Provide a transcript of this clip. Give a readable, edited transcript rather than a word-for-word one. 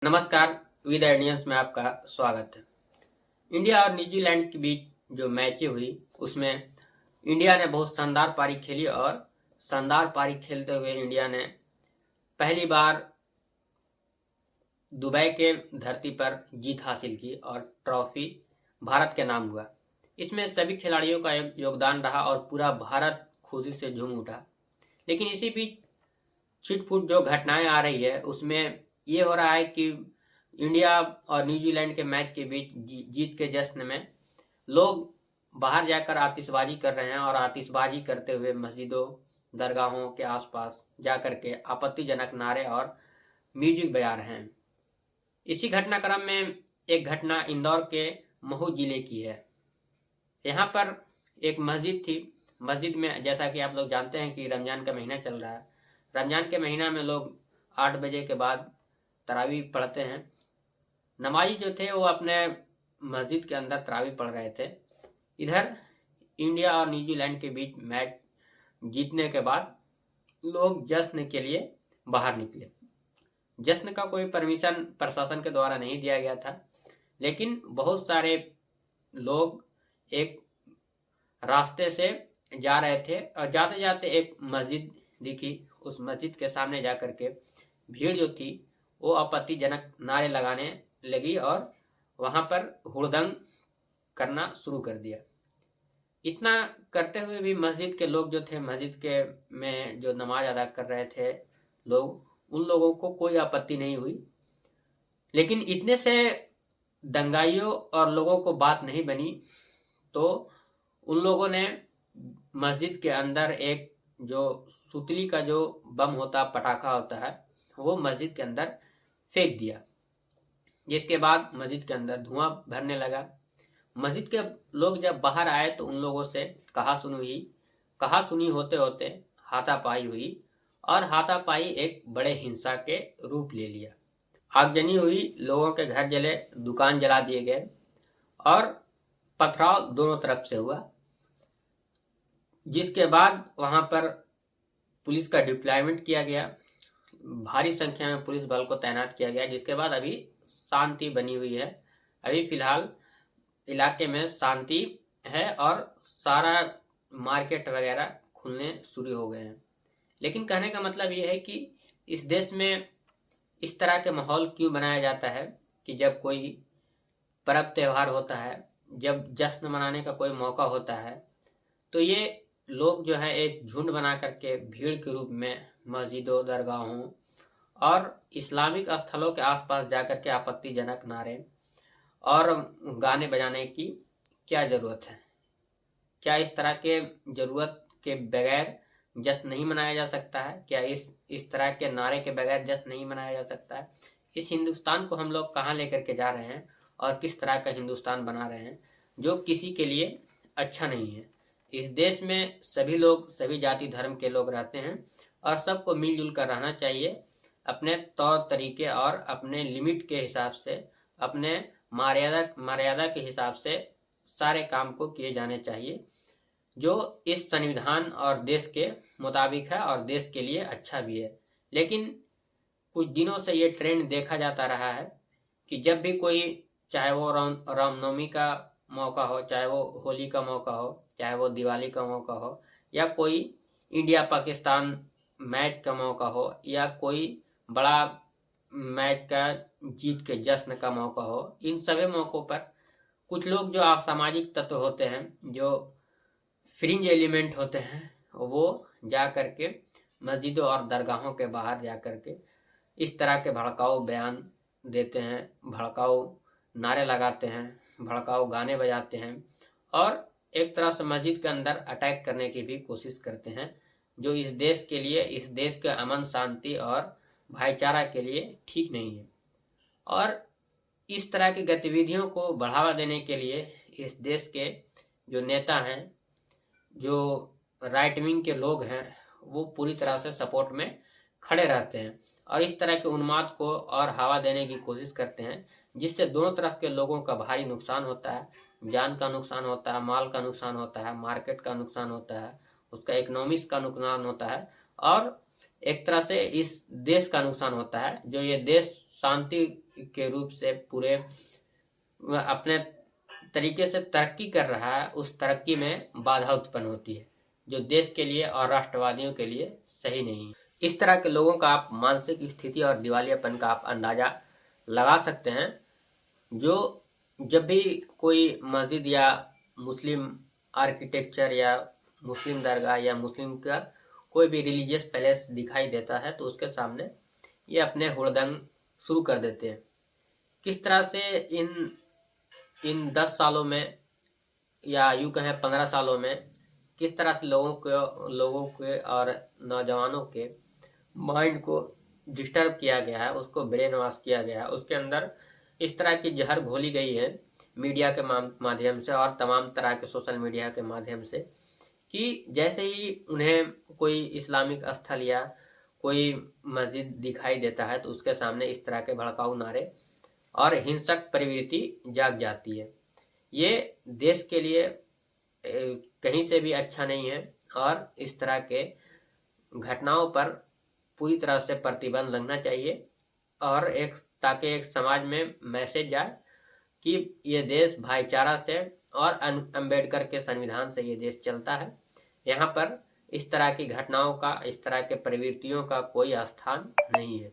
नमस्कार, विद आइडियंस में आपका स्वागत है। इंडिया और न्यूजीलैंड के बीच जो मैचें हुई उसमें इंडिया ने बहुत शानदार पारी खेली और शानदार पारी खेलते हुए इंडिया ने पहली बार दुबई के धरती पर जीत हासिल की और ट्रॉफी भारत के नाम हुआ। इसमें सभी खिलाड़ियों का योगदान रहा और पूरा भारत खुशी से झूम उठा। लेकिन इसी बीच छिटपुट जो घटनाएं आ रही है उसमें ये हो रहा है कि इंडिया और न्यूजीलैंड के मैच के बीच जीत के जश्न में लोग बाहर जाकर आतिशबाजी कर रहे हैं और आतिशबाजी करते हुए मस्जिदों दरगाहों के आसपास जाकर के आपत्तिजनक नारे और म्यूजिक बजा रहे हैं। इसी घटनाक्रम में एक घटना इंदौर के महू जिले की है। यहाँ पर एक मस्जिद थी। मस्जिद में जैसा कि आप लोग जानते हैं कि रमज़ान का महीना चल रहा है। रमज़ान के महीना में लोग 8 बजे के बाद तरावी पढ़ते हैं। नमाजी जो थे वो अपने मस्जिद के अंदर तरावी पढ़ रहे थे। इधर इंडिया और न्यूजीलैंड के बीच मैच जीतने के बाद लोग जश्न के लिए बाहर निकले। जश्न का कोई परमिशन प्रशासन के द्वारा नहीं दिया गया था, लेकिन बहुत सारे लोग एक रास्ते से जा रहे थे और जाते जाते एक मस्जिद दिखी। उस मस्जिद के सामने जाकर के भीड़ जो थी वो आपत्तिजनक नारे लगाने लगी और वहाँ पर हुड़दंग करना शुरू कर दिया। इतना करते हुए भी मस्जिद के लोग जो थे, मस्जिद के में जो नमाज अदा कर रहे थे लोग, उन लोगों को कोई आपत्ति नहीं हुई। लेकिन इतने से दंगाइयों और लोगों को बात नहीं बनी तो उन लोगों ने मस्जिद के अंदर एक जो सुतली का जो बम होता, पटाखा होता है, वो मस्जिद के अंदर फेंक दिया। जिसके बाद मस्जिद के अंदर धुआं भरने लगा। मस्जिद के लोग जब बाहर आए तो उन लोगों से कहा सुनी होते होते हाथापाई हुई और हाथापाई एक बड़े हिंसा के रूप ले लिया। आगजनी हुई, लोगों के घर जले, दुकान जला दिए गए और पथराव दोनों तरफ से हुआ। जिसके बाद वहां पर पुलिस का डिप्लॉयमेंट किया गया, भारी संख्या में पुलिस बल को तैनात किया गया। जिसके बाद अभी शांति बनी हुई है। अभी फिलहाल इलाके में शांति है और सारा मार्केट वगैरह खुलने शुरू हो गए हैं। लेकिन कहने का मतलब ये है कि इस देश में इस तरह के माहौल क्यों बनाया जाता है कि जब कोई पर्व त्यौहार होता है, जब जश्न मनाने का कोई मौका होता है, तो ये लोग जो है एक झुंड बना करके भीड़ के रूप में मस्जिदों, दरगाहों और इस्लामिक स्थलों के आसपास जाकर के आपत्तिजनक नारे और गाने बजाने की क्या ज़रूरत है? क्या इस तरह के ज़रूरत के बगैर जश्न नहीं मनाया जा सकता है? क्या इस तरह के नारे के बगैर जश्न नहीं मनाया जा सकता है? इस हिंदुस्तान को हम लोग कहाँ लेकर के जा रहे हैं और किस तरह का हिंदुस्तान बना रहे हैं जो किसी के लिए अच्छा नहीं है। इस देश में सभी लोग, सभी जाति धर्म के लोग रहते हैं और सबको मिलजुल कर रहना चाहिए। अपने तौर तरीके और अपने लिमिट के हिसाब से, अपने मर्यादा के हिसाब से सारे काम को किए जाने चाहिए जो इस संविधान और देश के मुताबिक है और देश के लिए अच्छा भी है। लेकिन कुछ दिनों से ये ट्रेंड देखा जाता रहा है कि जब भी कोई, चाहे वो रामनवमी का मौका हो, चाहे वो होली का मौका हो, चाहे वो दिवाली का मौका हो, या कोई इंडिया पाकिस्तान मैच का मौका हो, या कोई बड़ा मैच का जीत के जश्न का मौका हो, इन सभी मौक़ों पर कुछ लोग जो असामाजिक तत्व होते हैं, जो फ्रिंज एलिमेंट होते हैं, वो जा कर के मस्जिदों और दरगाहों के बाहर जा कर के इस तरह के भड़काऊ बयान देते हैं, भड़काऊ नारे लगाते हैं, भड़काऊ गाने बजाते हैं और एक तरह से मस्जिद के अंदर अटैक करने की भी कोशिश करते हैं, जो इस देश के लिए, इस देश के अमन शांति और भाईचारा के लिए ठीक नहीं है। और इस तरह की गतिविधियों को बढ़ावा देने के लिए इस देश के जो नेता हैं, जो राइट विंग के लोग हैं, वो पूरी तरह से सपोर्ट में खड़े रहते हैं और इस तरह के उन्माद को और हवा देने की कोशिश करते हैं, जिससे दोनों तरफ के लोगों का भारी नुकसान होता है। जान का नुकसान होता है, माल का नुकसान होता है, मार्केट का नुकसान होता है, उसका इकोनॉमिक्स का नुकसान होता है और एक तरह से इस देश का नुकसान होता है, जो ये देश शांति के रूप से पूरे अपने तरीके से तरक्की कर रहा है, उस तरक्की में बाधा उत्पन्न होती है, जो देश के लिए और राष्ट्रवादियों के लिए सही नहीं है। इस तरह के लोगों का आप मानसिक स्थिति और दिवालियापन का आप अंदाजा लगा सकते हैं, जो जब भी कोई मस्जिद या मुस्लिम आर्किटेक्चर या मुस्लिम दरगाह या मुस्लिम का कोई भी रिलीजियस पैलेस दिखाई देता है तो उसके सामने ये अपने हुड़दंग शुरू कर देते हैं। किस तरह से इन 10 सालों में या यूँ कहें 15 सालों में किस तरह से लोगों के और नौजवानों के माइंड को डिस्टर्ब किया गया है, उसको ब्रेन वॉश किया गया है, उसके अंदर इस तरह की जहर घोली गई है मीडिया के माध्यम से और तमाम तरह के सोशल मीडिया के माध्यम से, कि जैसे ही उन्हें कोई इस्लामिक स्थल या कोई मस्जिद दिखाई देता है तो उसके सामने इस तरह के भड़काऊ नारे और हिंसक प्रवृत्ति जाग जाती है। ये देश के लिए कहीं से भी अच्छा नहीं है और इस तरह के घटनाओं पर पूरी तरह से प्रतिबंध लगना चाहिए और ताकि एक समाज में मैसेज जाए कि ये देश भाईचारा से और अंबेडकर के संविधान से ये देश चलता है। यहाँ पर इस तरह की घटनाओं का, इस तरह के प्रवृत्तियों का कोई स्थान नहीं है।